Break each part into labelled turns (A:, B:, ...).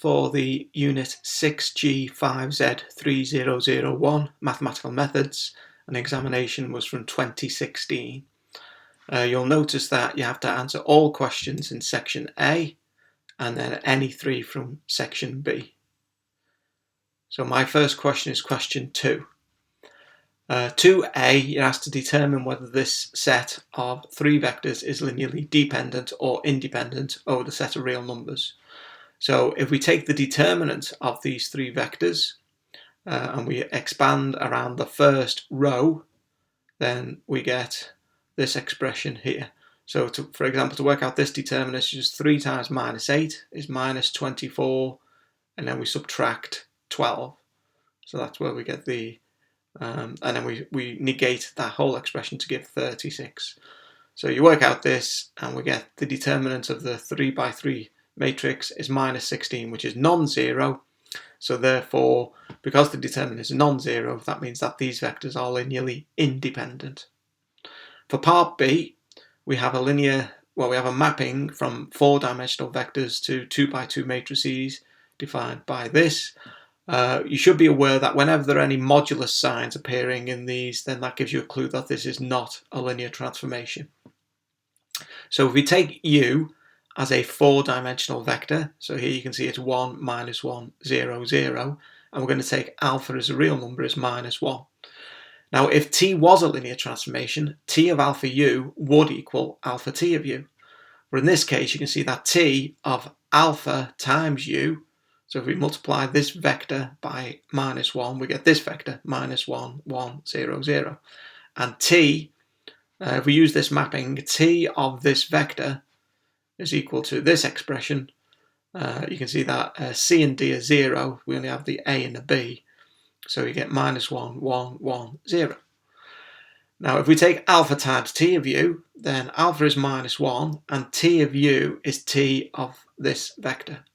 A: For the Unit 6G5Z3001 Mathematical Methods, an examination was from 2016. You'll notice that you have to answer all questions in Section A and then any three from Section B. So my first question is question 2. 2A, you're asked to determine whether this set of three vectors is linearly dependent or independent over the set of real numbers. So if we take the determinant of these three vectors and we expand around the first row, then we get this expression here. So for example, to work out this determinant, just 3 times minus 8 is minus 24, and then we subtract 12. So that's where we get the, and then we negate that whole expression to give 36. So you work out this and we get the determinant of the 3 by 3 matrix is minus 16, which is non-zero. So therefore, because the determinant is non-zero, that means that these vectors are linearly independent. For part B, we have a mapping from 4-dimensional vectors to 2 by 2 matrices defined by this. You should be aware that whenever there are any modulus signs appearing in these, then that gives you a clue that this is not a linear transformation. So if we take U as a 4-dimensional vector, so here you can see it's 1, minus 1, 0, 0, and we're going to take alpha as a real number as minus 1. Now if t was a linear transformation, t of alpha u would equal alpha t of u. But in this case you can see that t of alpha times u, so if we multiply this vector by minus 1, we get this vector, minus 1, 1, 0, 0. And t, if we use this mapping, t of this vector is equal to this expression. You can see that C and D are 0. We only have the A and the B. So you get minus 1, 1, 1, 0. Now if we take alpha times t of u, then alpha is minus 1 and t of u is t of this vector.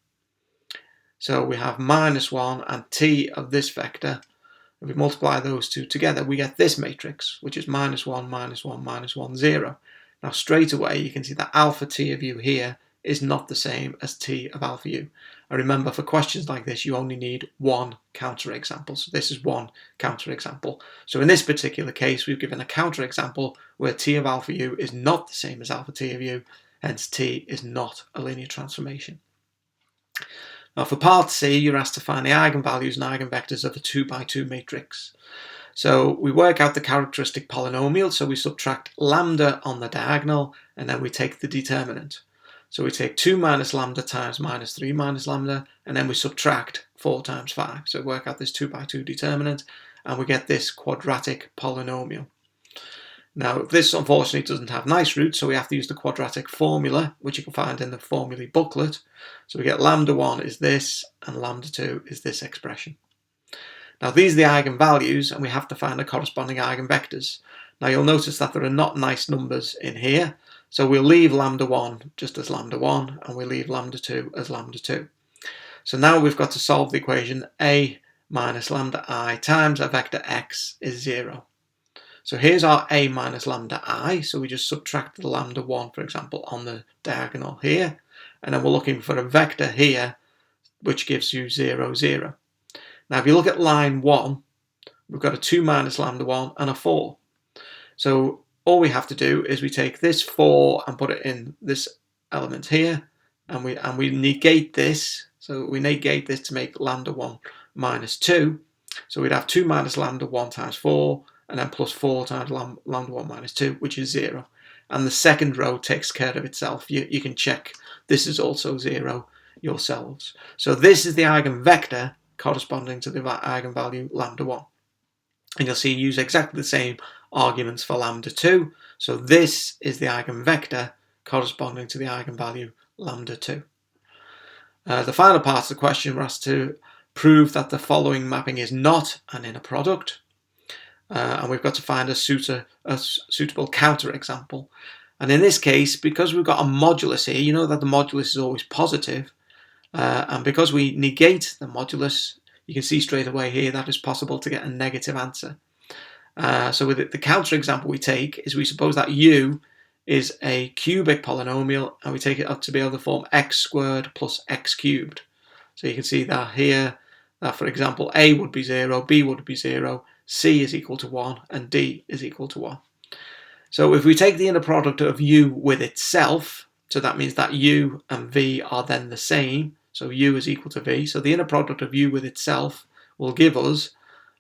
A: So we have minus 1 and t of this vector. If we multiply those two together, we get this matrix, which is minus 1, minus 1, minus 1, 0. Now straight away you can see that alpha t of u here is not the same as t of alpha u. And remember, for questions like this you only need one counterexample. So this is one counterexample. So in this particular case we've given a counterexample where t of alpha u is not the same as alpha t of u, hence t is not a linear transformation. Now for part C you're asked to find the eigenvalues and eigenvectors of a 2 by 2 matrix. So we work out the characteristic polynomial, so we subtract lambda on the diagonal and then we take the determinant. So we take 2 minus lambda times minus 3 minus lambda and then we subtract 4 times 5. So we work out this 2 by 2 determinant and we get this quadratic polynomial. Now this unfortunately doesn't have nice roots, so we have to use the quadratic formula, which you can find in the formulae booklet. So we get lambda 1 is this and lambda 2 is this expression. Now these are the eigenvalues and we have to find the corresponding eigenvectors. Now you'll notice that there are not nice numbers in here, so we'll leave lambda 1 just as lambda 1 and we'll leave lambda 2 as lambda 2. So now we've got to solve the equation a minus lambda I times a vector x is 0. So here's our a minus lambda I, so we just subtract the lambda 1 for example on the diagonal here, and then we're looking for a vector here which gives you 0, 0. Now if you look at line 1, we've got a 2 minus lambda 1 and a 4. So all we have to do is we take this 4 and put it in this element here, and we negate this. So we negate this to make lambda 1 minus 2. So we'd have 2 minus lambda 1 times 4, and then plus 4 times lambda 1 minus 2, which is 0. And the second row takes care of itself. You can check this is also 0 yourselves. So this is the eigenvector corresponding to the eigenvalue lambda 1. And you'll see you use exactly the same arguments for lambda 2. So this is the eigenvector corresponding to the eigenvalue lambda 2. The final part of the question, we're asked to prove that the following mapping is not an inner product. And we've got to find a suitable counterexample. And in this case, because we've got a modulus here, you know that the modulus is always positive. And because we negate the modulus, you can see straight away here that it's possible to get a negative answer. So with the counterexample we take is we suppose that u is a cubic polynomial and we take it up to be able to form x squared plus x cubed. So you can see that here, that for example, A would be 0, B would be 0, C is equal to 1, and D is equal to 1. So if we take the inner product of U with itself, so that means that U and V are then the same, so U is equal to V. So the inner product of U with itself will give us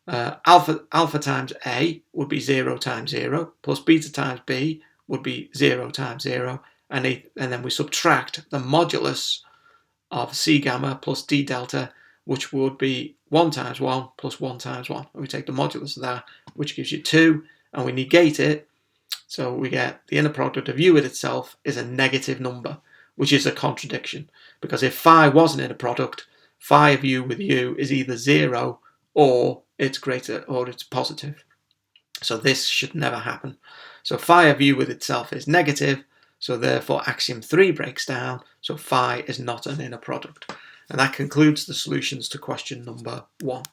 A: alpha times A would be 0 times 0, plus beta times B would be 0 times 0, and then we subtract the modulus of C gamma plus D delta, which would be 1 times 1 plus 1 times 1. And we take the modulus of that, which gives you 2, and we negate it, so we get the inner product of U with itself is a negative number, which is a contradiction, because if phi was an inner product, phi of U with U is either 0 or it's greater or it's positive. So this should never happen. So phi of U with itself is negative, so therefore axiom 3 breaks down, so phi is not an inner product. And that concludes the solutions to question number 1.